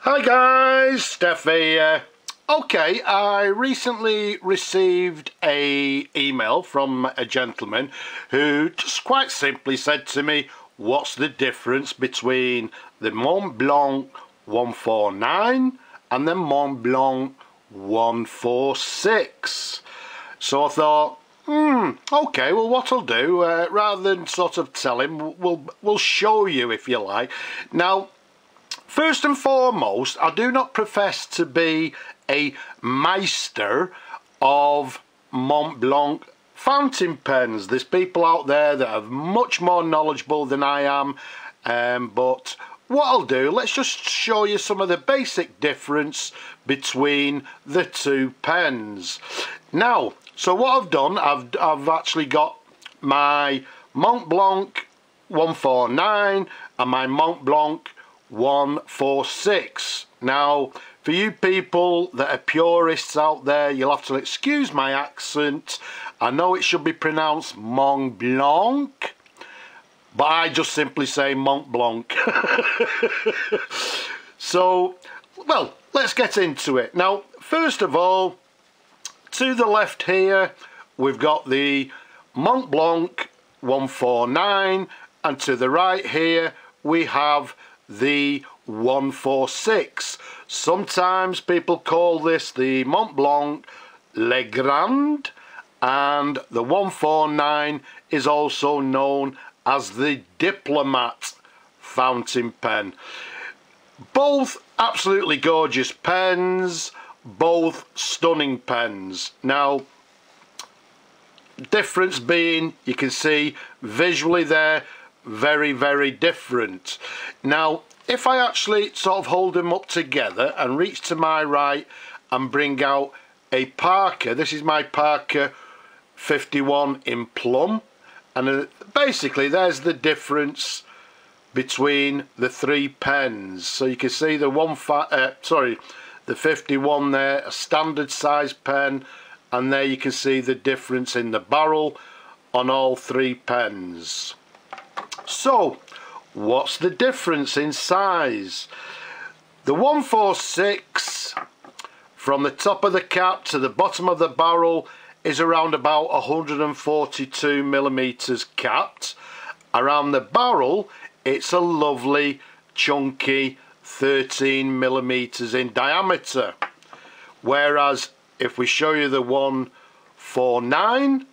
Hi guys, Steph here. Okay, I recently received a email from a gentleman who just quite simply said to me, what's the difference between the Montblanc 149 and the Montblanc 146? So I thought, okay, well what I'll do, rather than sort of tell him, we'll show you if you like. Now, first and foremost, I do not profess to be a meister of Montblanc fountain pens. There's people out there that are much more knowledgeable than I am, but what I'll do, let's just show you some of the basic difference between the two pens. Now, so what I've done, I've actually got my Montblanc 149 and my Montblanc 146. Now, for you people that are purists out there, you'll have to excuse my accent. I know it should be pronounced Montblanc, but I just simply say Montblanc. So, well, let's get into it. Now, first of all, to the left here, we've got the Montblanc 149, and to the right here, we have the 146. Sometimes people call this the Montblanc Le Grand, and the 149 is also known as the Diplomat fountain pen. Both absolutely gorgeous pens, both stunning pens. Now, difference being, you can see visually they're very, very different. Now, if I actually sort of hold them up together and reach to my right and bring out a Parker, this is my Parker 51 in plum, and basically there's the difference between the three pens. So you can see the the 51 there, a standard size pen, and there you can see the difference in the barrel on all three pens. So, what's the difference in size? The 146, from the top of the cap to the bottom of the barrel, is around about 142 millimeters capped. Around the barrel, it's a lovely chunky 13 millimeters in diameter. Whereas if we show you the 149,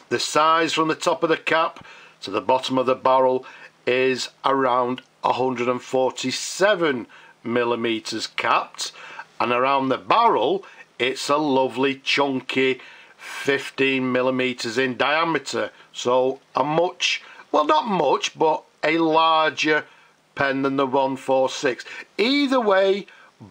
the size from the top of the cap to the bottom of the barrel is around 147 millimeters capped, and around the barrel it's a lovely chunky 15 millimeters in diameter. So a much, well, not much, but a larger pen than the 146. Either way,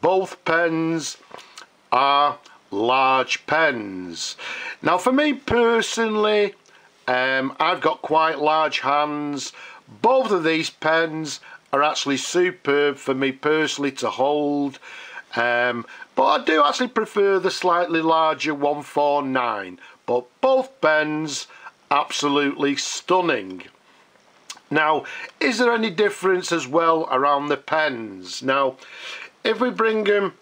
both pens are large pens. Now, for me personally, I've got quite large hands. Both of these pens are actually superb for me personally to hold, but I do actually prefer the slightly larger 149, but both pens absolutely stunning. Now, is there any difference as well around the pens? Now, if we bring them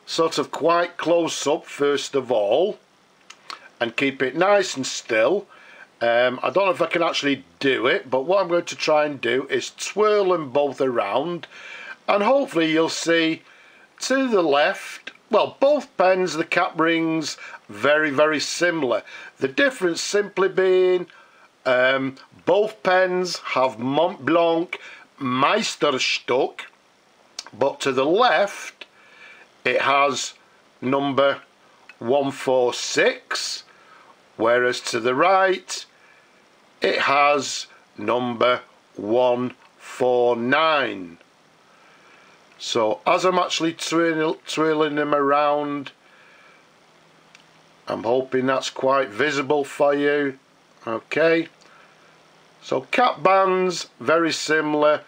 sort of quite close up first of all and keep it nice and still, I don't know if I can actually do it, but what I'm going to try and do is twirl them both around, and hopefully you'll see to the left, well, both pens, the cap rings, very, very similar. The difference simply being both pens have Montblanc Meisterstück, but to the left it has number 146, whereas to the right it has number 149. So as I'm actually twirling them around, I'm hoping that's quite visible for you. Okay, so cap bands very similar,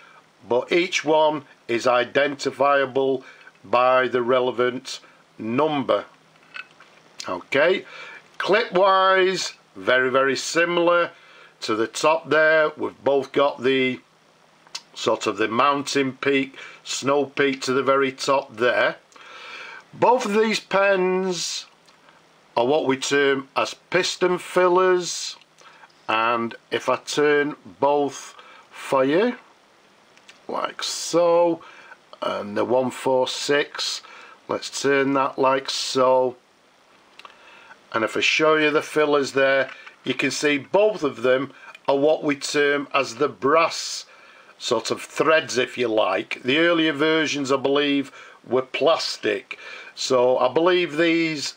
but each one is identifiable by the relevant number. Okay, clip wise, very, very similar. To the top there, we've both got the sort of the mountain peak, snow peak to the very top there. Both of these pens are what we term as piston fillers, and if I turn both for you like so, and the 146, let's turn that like so, and if I show you the fillers there, you can see both of them are what we term as the brass sort of threads, if you like. The earlier versions, I believe, were plastic, so I believe these,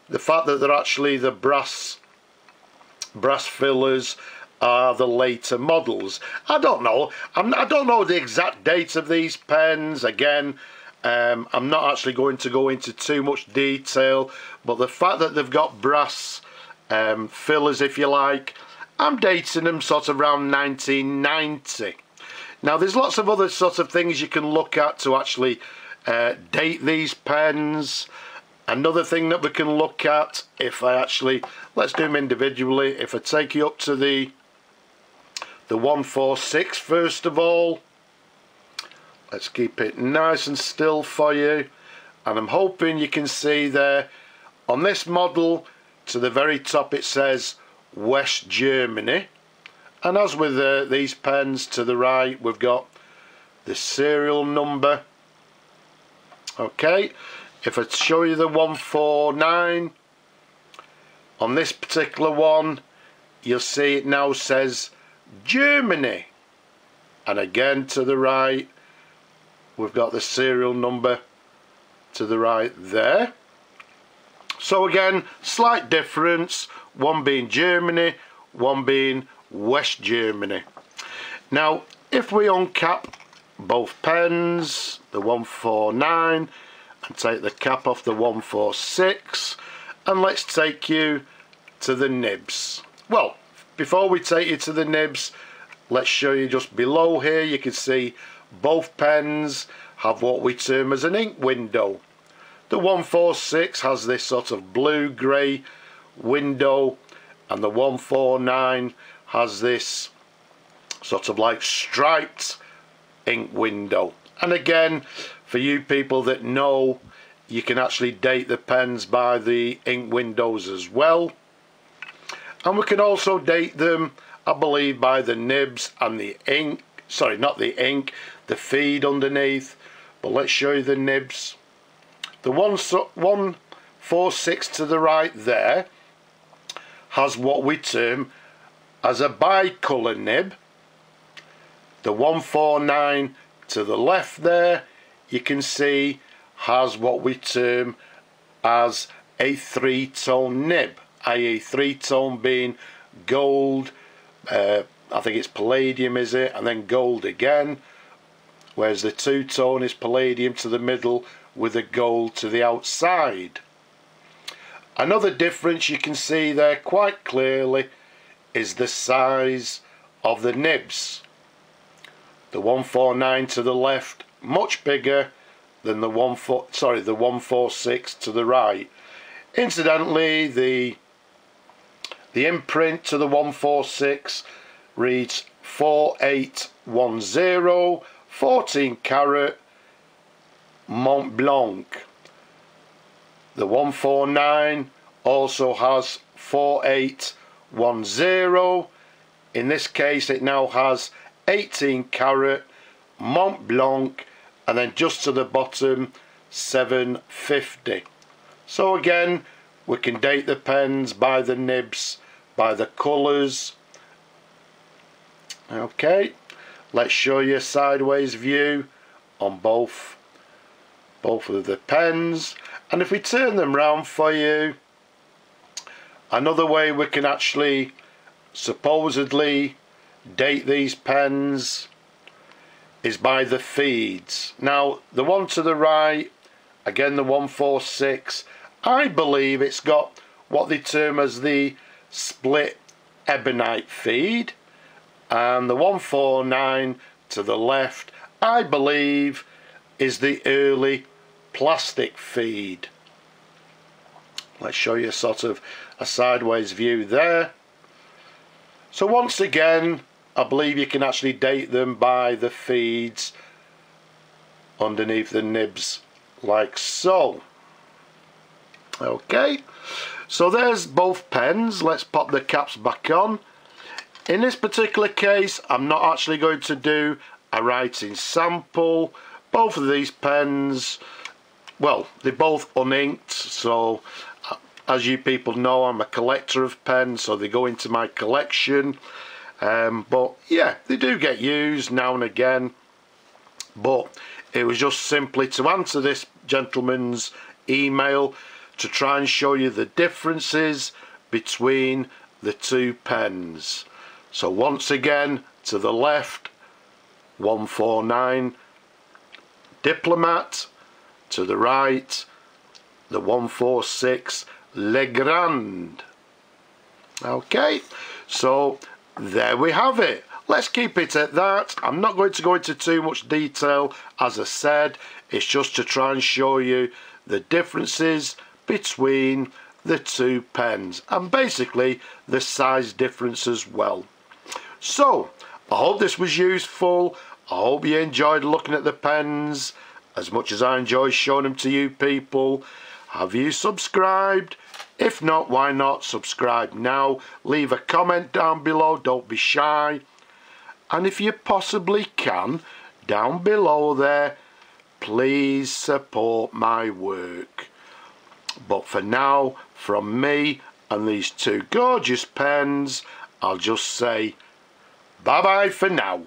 the fact that they're actually the brass fillers, are the later models. I don't know. I don't know the exact date of these pens. Again, I'm not actually going to go into too much detail, but the fact that they've got brass fillers, if you like, I'm dating them sort of around 1990. Now, there's lots of other sort of things you can look at to actually date these pens. Another thing that we can look at, if I actually, let's do them individually. If I take you up to the 146 first of all, let's keep it nice and still for you, and I'm hoping you can see there on this model to the very top it says West Germany, and as with these pens to the right, we've got the serial number. Okay, if I show you the 149 on this particular one, you'll see it now says Germany, and again to the right we've got the serial number to the right there. So again, slight difference, one being Germany, one being West Germany. Now if we uncap both pens, the 149, and take the cap off the 146, and let's take you to the nibs. Well, before we take you to the nibs, let's show you just below here. You can see both pens have what we term as an ink window. The 146 has this sort of blue-grey window, and the 149 has this sort of like striped ink window. And again, for you people that know, you can actually date the pens by the ink windows as well. And we can also date them, I believe, by the nibs and the ink, sorry, not the ink, the feed underneath. But let's show you the nibs. The 146 to the right there has what we term as a bicolour nib. The 149 to the left there, you can see, has what we term as a three-tone nib, i.e. three-tone being gold, I think it's palladium, is it, and then gold again, whereas the two-tone is palladium to the middle with a gold to the outside. Another difference you can see there quite clearly is the size of the nibs. The 149 to the left, much bigger than the 146 to the right. Incidentally, the imprint to the 146 reads 4810 14 carat Montblanc. The 149 also has 4810. In this case it now has 18 carat Montblanc, and then just to the bottom 750. So again, we can date the pens by the nibs, by the colours. Okay, let's show you a sideways view on both of the pens, and if we turn them round for you, another way we can actually supposedly date these pens is by the feeds. Now the one to the right, again the 146, I believe it's got what they term as the split ebonite feed, and the 149 to the left, I believe, is the early plastic feed. Let's show you sort of a sideways view there. So once again, I believe you can actually date them by the feeds underneath the nibs, like so. Okay, so there's both pens. Let's pop the caps back on. In this particular case, I'm not actually going to do a writing sample. Both of these pens, well, they're both uninked, so as you people know, I'm a collector of pens, so they go into my collection. But yeah, they do get used now and again. But it was just simply to answer this gentleman's email to try and show you the differences between the two pens. So once again, to the left, 149 Diplomat. To the right, the 146 Legrand. Okay, so there we have it. Let's keep it at that. I'm not going to go into too much detail, as I said. It's just to try and show you the differences between the two pens and basically the size difference as well. So I hope this was useful. I hope you enjoyed looking at the pens as much as I enjoy showing them to you people. Have you subscribed? If not, why not subscribe now? Leave a comment down below, don't be shy. And if you possibly can, down below there, please support my work. But for now, from me and these two gorgeous pens, I'll just say bye bye for now.